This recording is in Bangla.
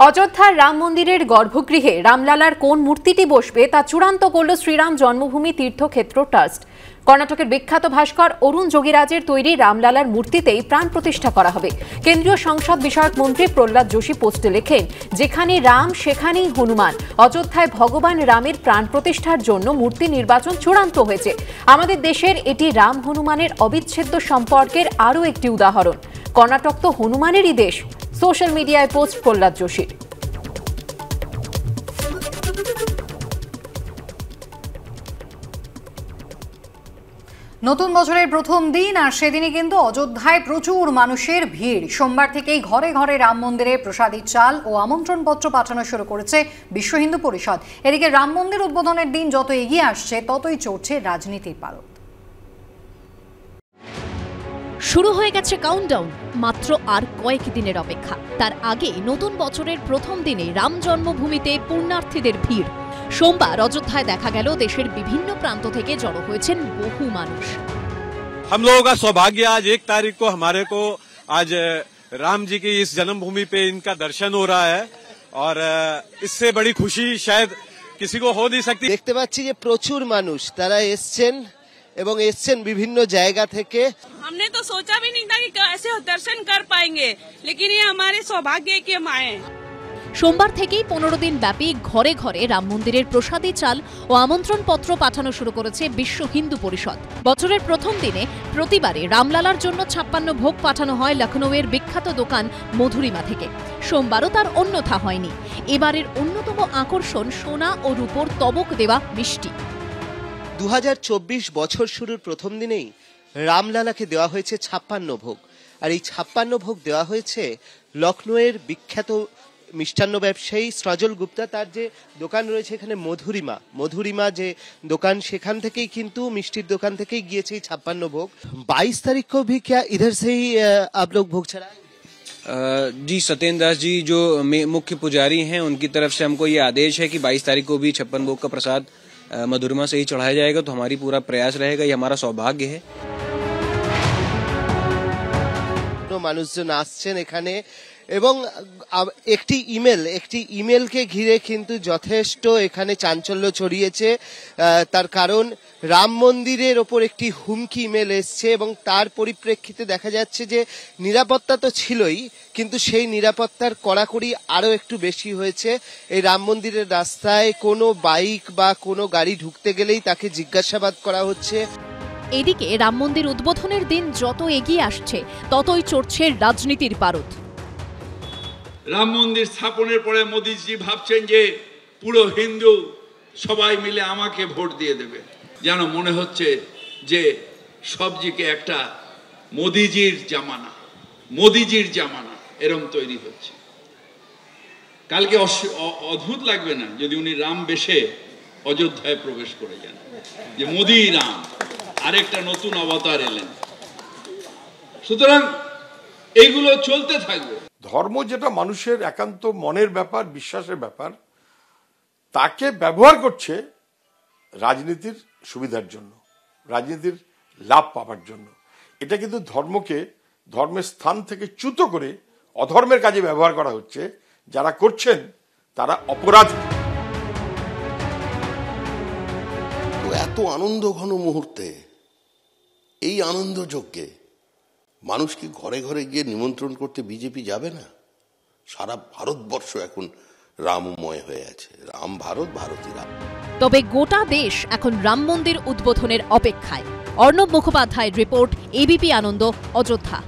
অযোধ্যার রাম মন্দিরের গর্ভগৃহে রামলালার কোন মূর্তিটি বসবে তা চূড়ান্ত করল শ্রীরাম জন্মভূমি তীর্থক্ষেত্র ট্রাস্ট। কর্ণাটকের বিখ্যাত ভাস্কর অরুণ যোগীরাজের তৈরি রামলালার মূর্তিতেই প্রাণ প্রতিষ্ঠা করা হবে। কেন্দ্রীয় সংসদ বিষয়ক মন্ত্রী প্রহ্লাদ যোশী পোস্টে লেখেন, যেখানে রাম সেখানেই হনুমান। অযোধ্যায় ভগবান রামের প্রাণ প্রতিষ্ঠার জন্য মূর্তি নির্বাচন চূড়ান্ত হয়েছে। আমাদের দেশের এটি রাম হনুমানের অবিচ্ছেদ্য সম্পর্কের আরও একটি উদাহরণ। কর্ণাটক তো হনুমানেরই দেশ। সোশ্যাল মিডিয়ায় পোস্ট প্রহ্লাদ যোশীর। নতুন বছরের প্রথম দিন আর সেদিনই কিন্তু অযোধ্যায় প্রচুর মানুষের ভিড়। সোমবার থেকেই ঘরে ঘরে রাম মন্দিরে প্রসাদী চাল ও আমন্ত্রণপত্র পাঠানো শুরু করেছে বিশ্ব হিন্দু পরিষদ। এদিকে রাম মন্দির উদ্বোধনের দিন যত এগিয়ে আসছে ততই চড়ছে রাজনীতির পারদ। শুরু হয়ে গেছে কাউন্টডাউন, মাত্র আর কয়েক দিনের অপেক্ষা। তার আগে নতুন বছরের প্রথম দিনে রাম জন্মভূমিতে পুণ্যার্থীদের ভিড়। সোমবার অযোধ্যায় দেখা গেল দেশের বিভিন্ন প্রান্ত থেকে জড়ো হয়েছেন বহু মানুষ। हम लोगों का सौभाग्य आज 1 तारीख को हमारे को आज राम जी की इस जन्मभूमि पे इनका दर्शन हो रहा है और इससे बड़ी खुशी शायद किसी को हो नहीं सकती। দেখতে পাচ্ছি যে প্রচুর মানুষ তারা এসেছেন এবং এসেছেন বিভিন্ন জায়গা থেকে। हमने तो सोचा भी नहीं था कि ऐसे दर्शन कर पाएंगे, लेकिन ये हमारे सौभाग्य के माए। সোমবার থেকেই 15 দিন ব্যাপী ঘরে ঘরে রাম মন্দিরের প্রসাদী চাল ও আমন্ত্রণপত্র পাঠানো শুরু করেছে বিশ্ব হিন্দু পরিষদ। বছরের প্রথম দিনে প্রতিবারে রামলালার জন্য 56 ভোগ পাঠানো হয় লখনৌয়ের বিখ্যাত দোকান মধুরিমা থেকে। সোমবারও তার অন্যথা হয়নি। এবারের অন্যতম আকর্ষণ সোনা ও রূপোর তবক দেওয়া মিষ্টি। 2024 বছর শুরুর প্রথম দিনেই রামলালাকে দেওয়া হয়েছে 56 ভোগ। আর এই 56 ভোগ দেওয়া হয়েছে লখনৌয়ের বিখ্যাত মিষ্টান্ন ব্যবসায়ী সজল গুপ্তা। তার যে দোকান রয়েছে এখানে মধুরিমা যে দোকান, সেখান থেকেই কিন্তু মিষ্টির দোকান থেকেই গিয়েছে এই 56 ভোগ। 22 तारीख को भी क्या इधर से ही आप लोग भोग चढ़ाएंगे? जी, सत्येंद्र दास जी जो मुख्य पुजारी हैं उनकी तरफ से हमको ये आदेश है कि 22 तारीख को भी 56 भोग का प्रसाद मधुरिमा से ही चढ़ाया जाएगा। तो हमारी पूरा प्रयास रहेगा, ये हमारा सौभाग्य है। মানুষজন আসছেন এখানে এবং একটি ইমেলকে ঘিরে কিন্তু যথেষ্ট এখানে চাঞ্চল্য ছড়িয়েছে। তার কারণ রাম মন্দিরের ওপর একটি হুমকি ইমেল এসছে এবং তার পরিপ্রেক্ষিতে দেখা যাচ্ছে যে নিরাপত্তা তো ছিলই, কিন্তু সেই নিরাপত্তার কড়াকড়ি আরো একটু বেশি হয়েছে। এই রাম মন্দিরের রাস্তায় কোনো বাইক বা কোনো গাড়ি ঢুকতে গেলেই তাকে জিজ্ঞাসাবাদ করা হচ্ছে। এদিকে রাম মন্দির উদ্বোধনের দিন যত এগিয়ে আসছে ততই চড়ছে রাজনীতির পারদ। রাম মন্দির স্থাপনের পরে মোদিজি ভাবছেন যে পুরো হিন্দু সবাই মিলে আমাকে ভোট দিয়ে দেবে। যেন মনে হচ্ছে যে সবজিকে একটা মোদিজির জামানা এরম তৈরি হচ্ছে। কালকে অদ্ভুত লাগবে না যদি উনি রাম বেশে অযোধ্যায় প্রবেশ করে যান, যে মোদি রাম আরেকটা নতুন অবতার এলেন। সুতরাং এইগুলো চলতে থাকবে। ধর্ম যেটা মানুষের একান্ত মনের ব্যাপার, বিশ্বাসের ব্যাপার, তাকে ব্যবহার করছে রাজনীতির সুবিধার জন্য, রাজনীতির লাভ পাওয়ার জন্য। এটা কিন্তু ধর্মকে ধর্মের স্থান থেকে চ্যুত করে অধর্মের কাজে ব্যবহার করা হচ্ছে। যারা করছেন তারা অপরাধী। এত আনন্দ ঘন মুহূর্তে, এই আনন্দ যজ্ঞে মানুষ কি ঘরে ঘরে গিয়ে নিমন্ত্রণ করতে বিজেপি যাবে না? সারা ভারতবর্ষ এখন রামময় হয়ে আছে। রাম ভারত, ভারতী রাম। তবে গোটা দেশ এখন রাম মন্দির উদ্বোধনের অপেক্ষায়। অর্ণব মুখোপাধ্যায়ের রিপোর্ট, এবিপি আনন্দ, অযোধ্যা।